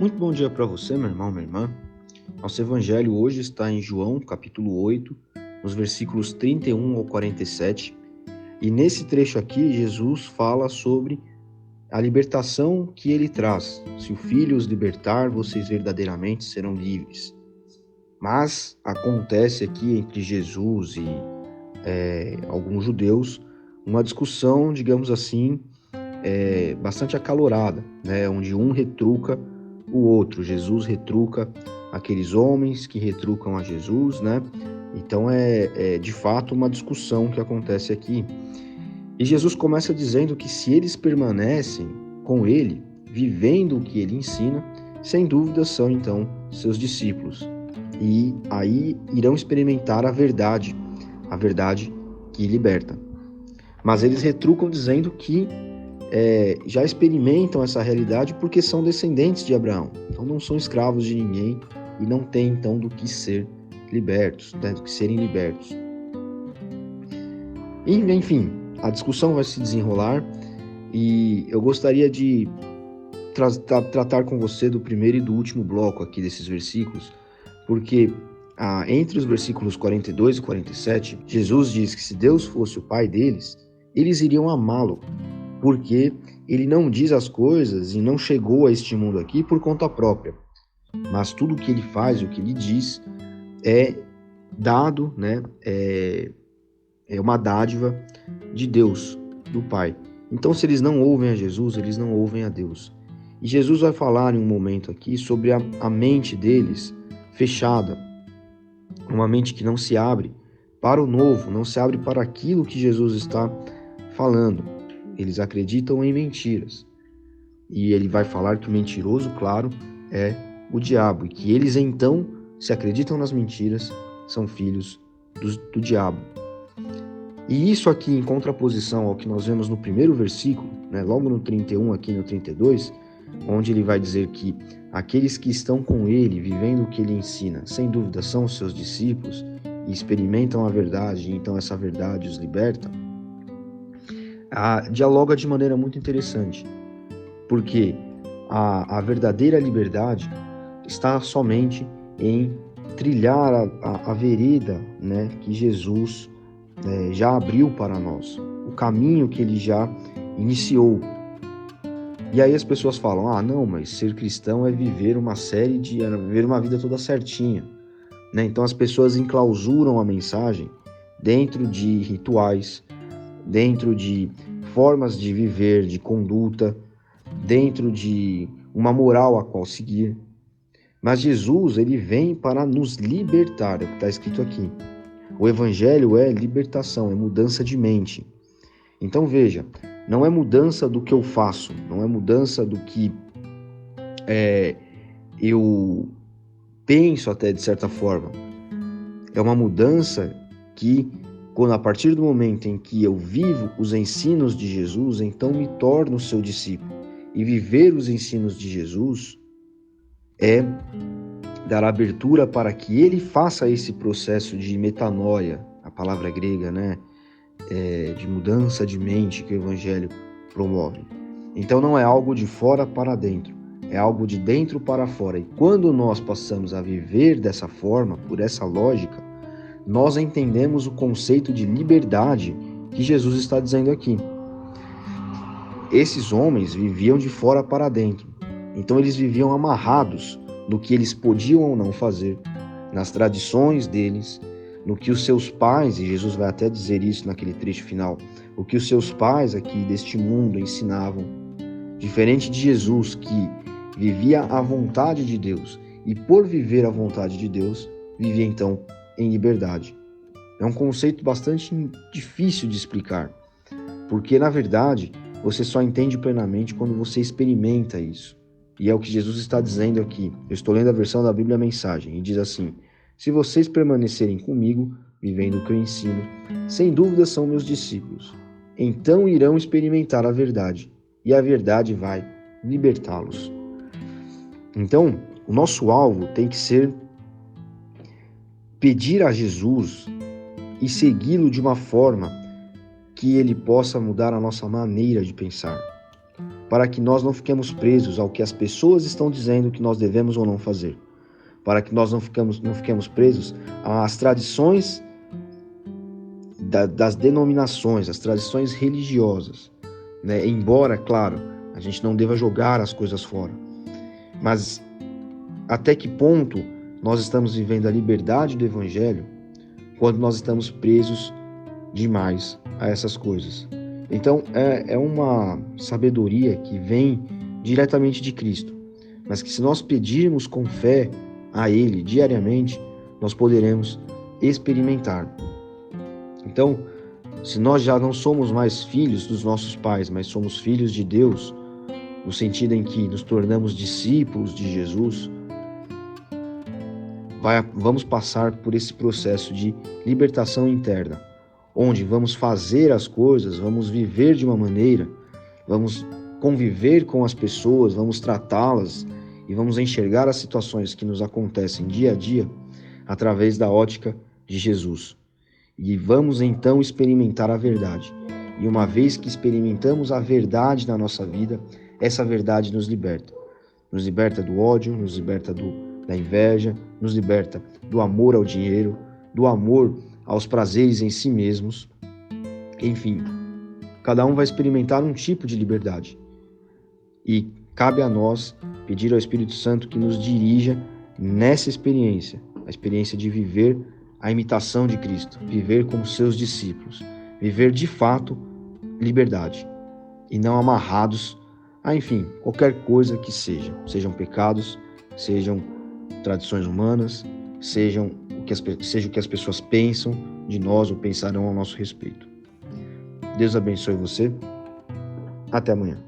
Muito bom dia para você, meu irmão, minha irmã. Nosso evangelho hoje está em João, capítulo 8, nos versículos 31 ao 47. E nesse trecho aqui, Jesus fala sobre a libertação que ele traz. Se o Filho os libertar, vocês verdadeiramente serão livres. Mas acontece aqui entre Jesus e alguns judeus uma discussão, digamos assim, bastante acalorada, né? Onde um retruca o outro. Jesus retruca aqueles homens que retrucam a Jesus, né? Então é de fato uma discussão que acontece aqui. E Jesus começa dizendo que se eles permanecem com ele, vivendo o que ele ensina, sem dúvida são então seus discípulos. E aí irão experimentar a verdade que liberta. Mas eles retrucam dizendo que já experimentam essa realidade porque são descendentes de Abraão. Então não são escravos de ninguém e não têm então do que ser libertos, né, do que serem libertos. E, enfim, a discussão vai se desenrolar e eu gostaria de tratar com você do primeiro e do último bloco aqui desses versículos, porque entre os versículos 42 e 47, Jesus diz que se Deus fosse o pai deles, eles iriam amá-lo, porque ele não diz as coisas e não chegou a este mundo aqui por conta própria, mas tudo o que ele faz, o que ele diz, é dado, né? É uma dádiva de Deus, do Pai. Então, se eles não ouvem a Jesus, eles não ouvem a Deus. E Jesus vai falar em um momento aqui sobre a mente deles fechada, uma mente que não se abre para o novo, não se abre para aquilo que Jesus está falando. Eles acreditam em mentiras. E ele vai falar que o mentiroso, claro, é o diabo. E que eles, então, se acreditam nas mentiras, são filhos do diabo. E isso aqui, em contraposição ao que nós vemos no primeiro versículo, né, logo no 31, aqui no 32, onde ele vai dizer que aqueles que estão com ele, vivendo o que ele ensina, sem dúvida são os seus discípulos e experimentam a verdade, e então essa verdade os liberta, dialoga de maneira muito interessante, porque a verdadeira liberdade está somente em trilhar a vereda, né, que Jesus já abriu para nós, o caminho que ele já iniciou. E aí as pessoas falam, não, mas ser cristão é viver viver uma vida toda certinha, né? Então as pessoas enclausuram a mensagem dentro de rituais, dentro de formas de viver, de conduta, dentro de uma moral a qual seguir. Mas Jesus, ele vem para nos libertar, é o que está escrito aqui. O evangelho é libertação, é mudança de mente. Então veja, não é mudança do que eu faço, não é mudança do que eu penso até de certa forma. É uma mudança que, a partir do momento em que eu vivo os ensinos de Jesus, então me torno seu discípulo. E viver os ensinos de Jesus é dar abertura para que ele faça esse processo de metanoia, a palavra grega, né? De mudança de mente que o evangelho promove. Então não é algo de fora para dentro, é algo de dentro para fora. E quando nós passamos a viver dessa forma, por essa lógica, nós entendemos o conceito de liberdade que Jesus está dizendo aqui. Esses homens viviam de fora para dentro, então eles viviam amarrados no que eles podiam ou não fazer, nas tradições deles, no que os seus pais, e Jesus vai até dizer isso naquele trecho final, o que os seus pais aqui deste mundo ensinavam, diferente de Jesus, que vivia a vontade de Deus, e por viver a vontade de Deus, vivia então em liberdade. É um conceito bastante difícil de explicar, porque na verdade você só entende plenamente quando você experimenta isso. E é o que Jesus está dizendo aqui. Eu estou lendo a versão da Bíblia Mensagem e diz assim: se vocês permanecerem comigo, vivendo o que eu ensino, sem dúvida são meus discípulos. Então irão experimentar a verdade, e a verdade vai libertá-los. Então, o nosso alvo tem que ser pedir a Jesus e segui-lo de uma forma que ele possa mudar a nossa maneira de pensar. para que nós não fiquemos presos ao que as pessoas estão dizendo que nós devemos ou não fazer, para que nós não fiquemos presos às tradições das denominações, as tradições religiosas, né? Embora, claro, a gente não deva jogar as coisas fora, mas até que ponto nós estamos vivendo a liberdade do Evangelho quando nós estamos presos demais a essas coisas? Então, é uma sabedoria que vem diretamente de Cristo, mas que se nós pedirmos com fé a Ele diariamente, nós poderemos experimentar. Então, se nós já não somos mais filhos dos nossos pais, mas somos filhos de Deus, no sentido em que nos tornamos discípulos de Jesus, vamos passar por esse processo de libertação interna, onde vamos fazer as coisas, vamos viver de uma maneira, vamos conviver com as pessoas, vamos tratá-las e vamos enxergar as situações que nos acontecem dia a dia através da ótica de Jesus. E vamos então experimentar a verdade. E uma vez que experimentamos a verdade na nossa vida, essa verdade nos liberta. Nos liberta do ódio, nos liberta da inveja, nos liberta do amor ao dinheiro, do amor aos prazeres em si mesmos. Enfim, cada um vai experimentar um tipo de liberdade. E cabe a nós pedir ao Espírito Santo que nos dirija nessa experiência, a experiência de viver a imitação de Cristo, viver como seus discípulos, viver de fato liberdade e não amarrados a, enfim, qualquer coisa que sejam pecados, sejam tradições humanas, seja o que as pessoas pensam de nós ou pensarão ao nosso respeito. Deus abençoe você. Até amanhã.